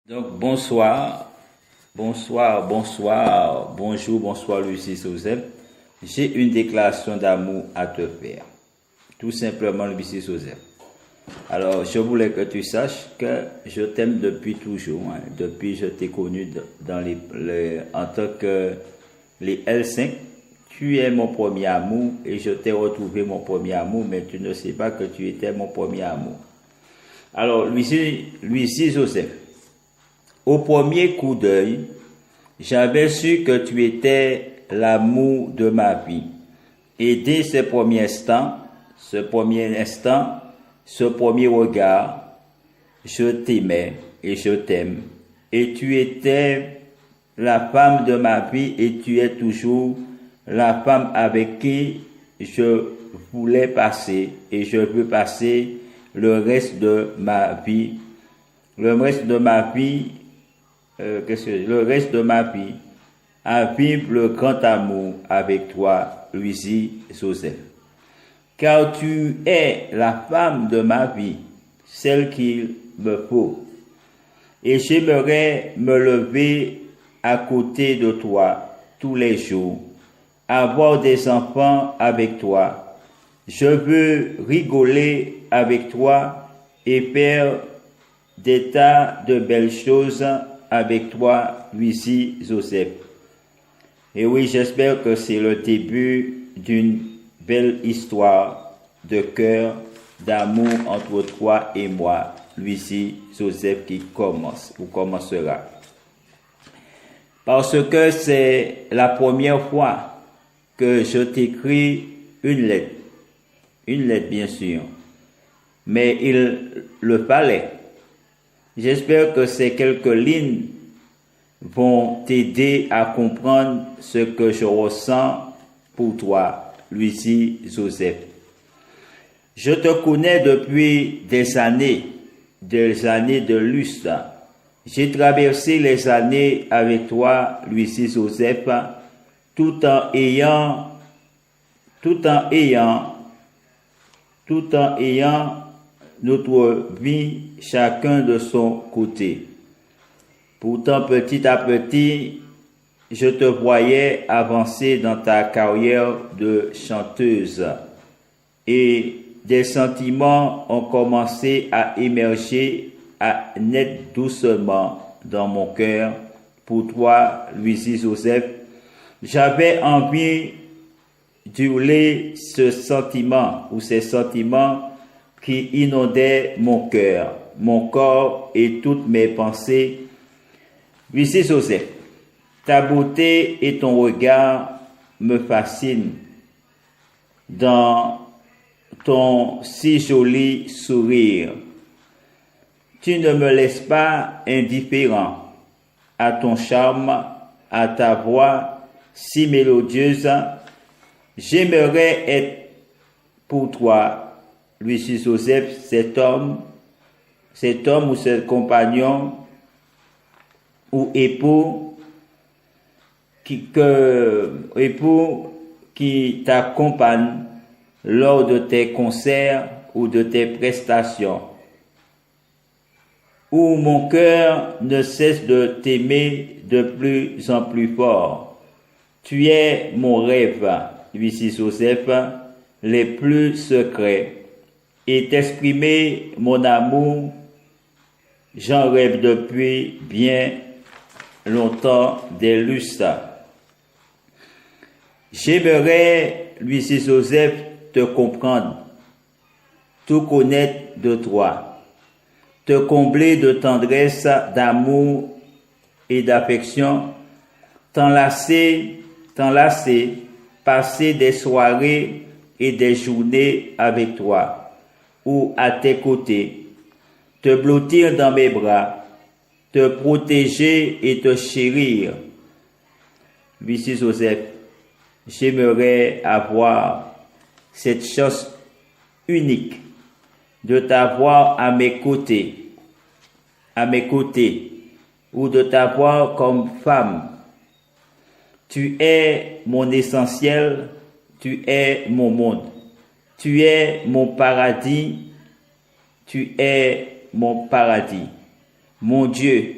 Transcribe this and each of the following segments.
Donc, bonjour, bonsoir, Lucie Joseph. J'ai une déclaration d'amour à te faire. Tout simplement, Lucie Joseph. Alors, je voulais que tu saches que je t'aime depuis toujours. Depuis que je t'ai connu en tant que les L5. Tu es mon premier amour et je t'ai retrouvé mon premier amour, mais tu ne sais pas que tu étais mon premier amour. Alors, Lucie Joseph. Au premier coup d'œil, j'avais su que tu étais l'amour de ma vie. Et dès ce premier instant, ce premier regard, je t'aimais et je t'aime. Et tu étais la femme de ma vie et tu es toujours la femme avec qui je voulais passer et je veux passer le reste de ma vie. Le reste de ma vie à vivre le grand amour avec toi, Lucie Joseph. Car tu es la femme de ma vie, celle qu'il me faut. Et j'aimerais me lever à côté de toi tous les jours, avoir des enfants avec toi. Je veux rigoler avec toi et faire des tas de belles choses avec toi, Lucie Joseph. Et oui, j'espère que c'est le début d'une belle histoire de cœur, d'amour entre toi et moi, Lucie Joseph, qui commence ou commencera. Parce que c'est la première fois que je t'écris une lettre bien sûr, mais il le fallait. J'espère que ces quelques lignes vont t'aider à comprendre ce que je ressens pour toi, Lucie Joseph. Je te connais depuis des années de lustre. J'ai traversé les années avec toi, Lucie Joseph, tout en ayant notre vie chacun de son côté. Pourtant, petit à petit, je te voyais avancer dans ta carrière de chanteuse et des sentiments ont commencé à émerger, à naître doucement dans mon cœur pour toi, Lucie Joseph. J'avais envie d'hurler ce sentiment ou ces sentiments qui inondaient mon cœur, mon corps et toutes mes pensées. Lucie Joseph, ta beauté et ton regard me fascinent dans ton si joli sourire. Tu ne me laisses pas indifférent à ton charme, à ta voix si mélodieuse. J'aimerais être pour toi, Lucie Joseph, cet homme ou ce compagnon ou époux qui t'accompagne lors de tes concerts ou de tes prestations, où mon cœur ne cesse de t'aimer de plus en plus fort. Tu es mon rêve, Lucie Joseph, les plus secrets, et t'exprimer mon amour, j'en rêve depuis bien longtemps des lustres. J'aimerais, Lucie Joseph, te comprendre, tout connaître de toi, te combler de tendresse, d'amour et d'affection, t'enlacer, passer des soirées et des journées avec toi, ou à tes côtés, te blottir dans mes bras, te protéger et te chérir. Lucie Joseph, j'aimerais avoir cette chance unique de t'avoir à mes côtés, ou de t'avoir comme femme. Tu es mon essentiel, tu es mon monde, tu es mon paradis, mon Dieu,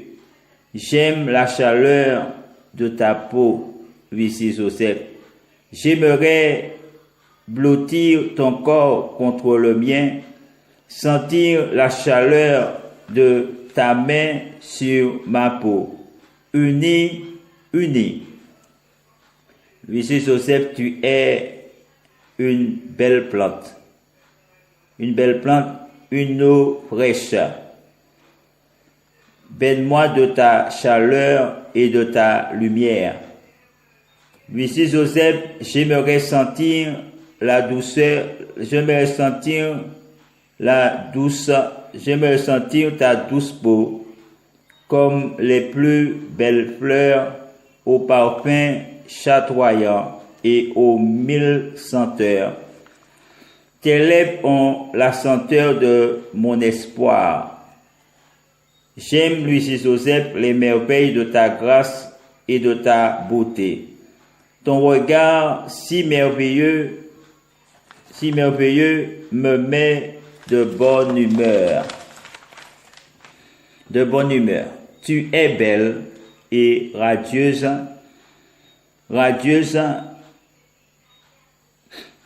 J'aime la chaleur de ta peau, Lucie Joseph. J'aimerais blottir ton corps contre le mien, sentir la chaleur de ta main sur ma peau. Unis, unis. Lucie Joseph, tu es une belle plante. Une belle plante, une eau fraîche. Baigne-moi de ta chaleur et de ta lumière. Lucie Joseph, j'aimerais sentir la douceur, j'aimerais sentir ta douce peau, comme les plus belles fleurs au parfum chatoyant et aux 1000 senteurs. Tes lèvres ont la senteur de mon espoir. J'aime, Lucie Joseph, les merveilles de ta grâce et de ta beauté. Ton regard si merveilleux me met de bonne humeur. De bonne humeur. Tu es belle et radieuse,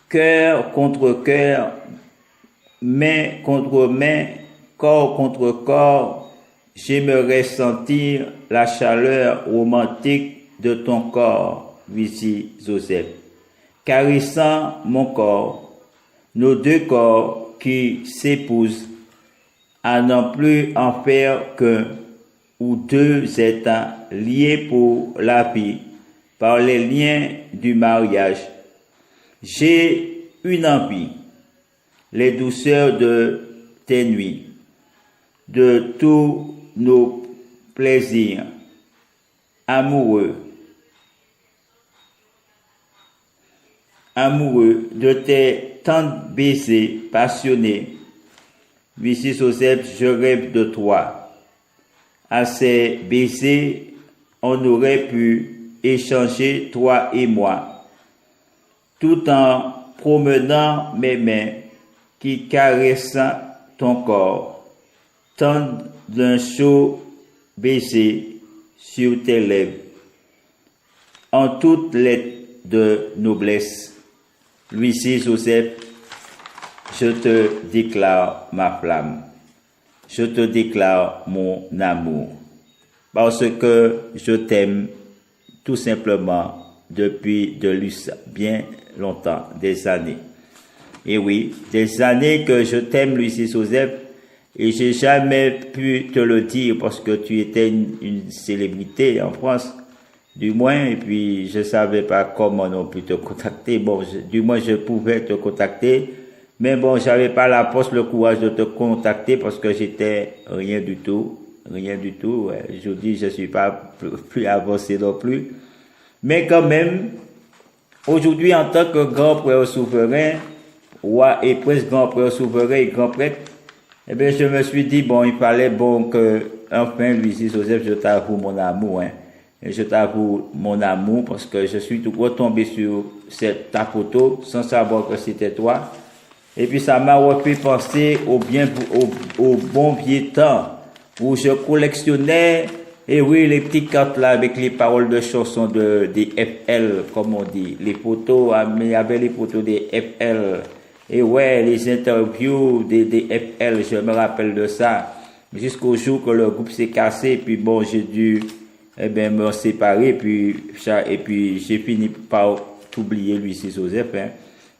cœur contre cœur, main contre main, corps contre corps. J'aimerais sentir la chaleur romantique de ton corps, Lucie Joseph, caressant mon corps, nos deux corps qui s'épousent, à n'en plus en faire qu'un ou deux êtres liés pour la vie par les liens du mariage. J'ai une envie, les douceurs de tes nuits, de tous nos plaisirs amoureux de tes tendres baisers passionnés. Lucie Joseph, je rêve de toi. À ces baisers, on aurait pu échanger toi et moi, tout en promenant mes mains qui caressent ton corps, tendent d'un chaud baiser sur tes lèvres, en toute lettre de noblesse. Lucie Joseph, je te déclare ma flamme, je te déclare mon amour, parce que je t'aime tout simplement depuis bien longtemps, des années. Et oui, des années que je t'aime, Lucie Joseph, et j'ai jamais pu te le dire parce que tu étais une célébrité en France, du moins, et puis je savais pas comment non plus te contacter. Bon, du moins je pouvais te contacter, mais bon, j'avais pas la force, le courage de te contacter parce que j'étais rien du tout. Ouais. Je dis, je suis pas plus avancé non plus. Mais quand même, aujourd'hui, en tant que grand prêtre souverain, roi et prince, grand prêtre souverain et grand prêtre, eh bien, je me suis dit, bon, il fallait que, enfin, Lucie Joseph, je t'avoue mon amour, hein. Et je t'avoue mon amour parce que je suis tout retombé sur ta photo sans savoir que c'était toi. Et puis, ça m'a refait penser au bon vieux temps où je collectionnais, et oui, les petites cartes là avec les paroles de chansons des FL, comme on dit. Les photos, mais il y avait les photos des FL. Et ouais, les interviews des FL, je me rappelle de ça. Jusqu'au jour que le groupe s'est cassé, puis bon, j'ai dû, me séparer, puis j'ai fini par t'oublier, Lucie Joseph, hein.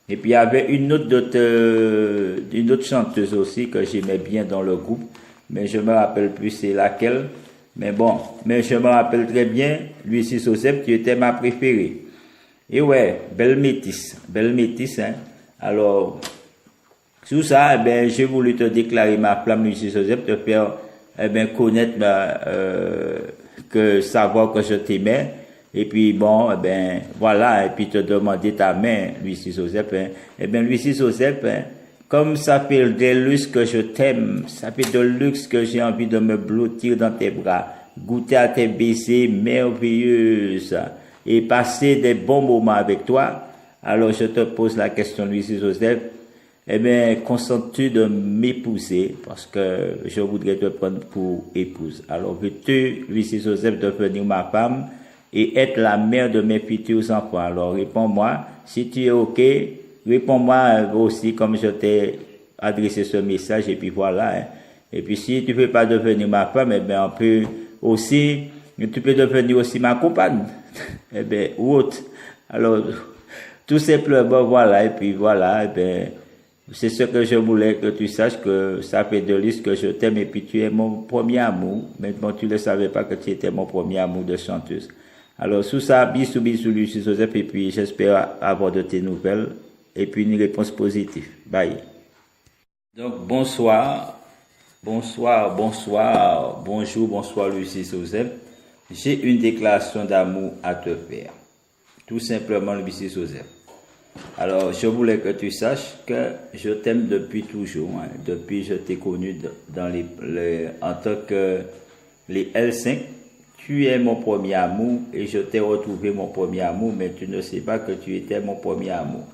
Et puis il y avait une autre chanteuse aussi que j'aimais bien dans le groupe, mais je me rappelle plus c'est laquelle. Mais bon, je me rappelle très bien, Lucie Joseph, tu étais ma préférée. Et ouais, belle métisse, hein. Alors, sous ça, j'ai voulu te déclarer ma flamme, Lucie Joseph, te faire, connaître, savoir que je t'aimais. Et puis bon, voilà, et puis te demander ta main, Lucie Joseph, hein. Lucie Joseph, hein, comme ça fait des luxe que je t'aime, ça fait de luxe que j'ai envie de me blottir dans tes bras, goûter à tes baisers merveilleuses et passer des bons moments avec toi. Alors je te pose la question, Lucie Joseph, eh bien, consentes-tu de m'épouser parce que je voudrais te prendre pour épouse. Alors, veux-tu, Lucie Joseph, devenir ma femme et être la mère de mes futurs enfants? Alors, réponds-moi. Si tu es OK, réponds-moi aussi comme je t'ai adressé ce message et puis voilà. Hein. Et puis, si tu ne veux pas devenir ma femme, eh bien, on peut aussi, tu peux devenir aussi ma compagne. Eh bien, ou autre. Alors, tout simplement, voilà, et puis voilà, eh bien, c'est ce que je voulais que tu saches, que ça fait de listes que je t'aime et puis tu es mon premier amour. Maintenant, tu ne savais pas que tu étais mon premier amour de chanteuse. Alors, sous ça, bisous, bisous, Lucie Joseph, et puis j'espère avoir de tes nouvelles et puis une réponse positive. Bye. Donc, bonsoir, bonsoir, bonsoir, bonjour, bonsoir, Lucie Joseph. J'ai une déclaration d'amour à te faire. Tout simplement, Lucie Joseph. Alors, je voulais que tu saches que je t'aime depuis toujours, hein, depuis que je t'ai connu en tant que les L5. Tu es mon premier amour et je t'ai retrouvé mon premier amour, mais tu ne sais pas que tu étais mon premier amour.